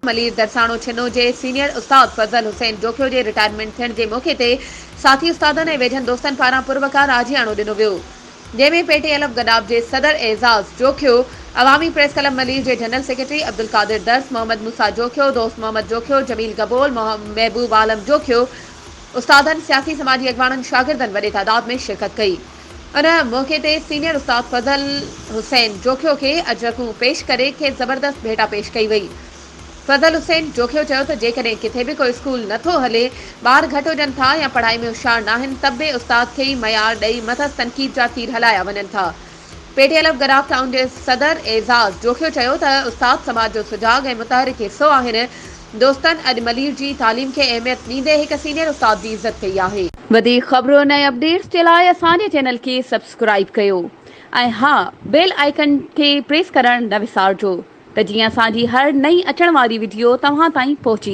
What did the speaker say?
मलीर दरसाणो छिनो जे senior उस्ताद फज़ल हुसैन जोखियो जे retirement थियण जे मौक़े ते साथी उस्तादनि ऐं वेझनि दोस्तनि पारां पुरवकार आजियाणो ॾिनो वियो, जंहिंमें पेटे अलफ गदाब जे सदर एज़ाज़ जोखियो, अवामी प्रेस क्लब मलीर जे जनरल सेक्रेटरी अब्दुल कादिर दर्स, मोहम्मद मूसा जोखियो, दोस्त मोहम्मद जोखियो, जमील गबोल, महबूब आलम जोखियो, उस्तादनि, सियासी समाजी अगवाननि, शागिर्दनि वॾे तादाद में शिरकत कई। उन मौक़े ते सीनियर उस्ताद फज़ल हुसैन जोखियो खे अजरकूं पेश करे खे ज़बरदस्त भेटा पेश कई वई। फज़ल हुसैन जोखियो चयो त जेकॾहिं किथे बि कोई स्कूल नथो हले, ॿार घटि हुजनि था या पढ़ाई में होशियार नाहिनि, तब बि उस्ताद खे ई मयार ॾेई मथस तनक़ीद जा तीर हलाया वञनि था। पेटे अलफ गदाब टाउन जे सदर एज़ाज़ जोखियो चयो त उस्ताद समाज जो सुजाग ऐं मुतहरिक हिस्सो आहिनि। दोस्तनि अॼु मलीर जी तालीम खे अहमियत ॾींदे हिक सीनियर उस्ताद जी इज़त कई आहे। वधीक ख़बरुनि ऐं अपडेट्स जे लाइ असांजे चैनल खे सब्सक्राइब कयो ऐं हा, बेल आइकन खे प्रेस करणु न विसारिजो त जीअं असांजी हर नई अचण वारी वीडियो तव्हां ताईं पहुची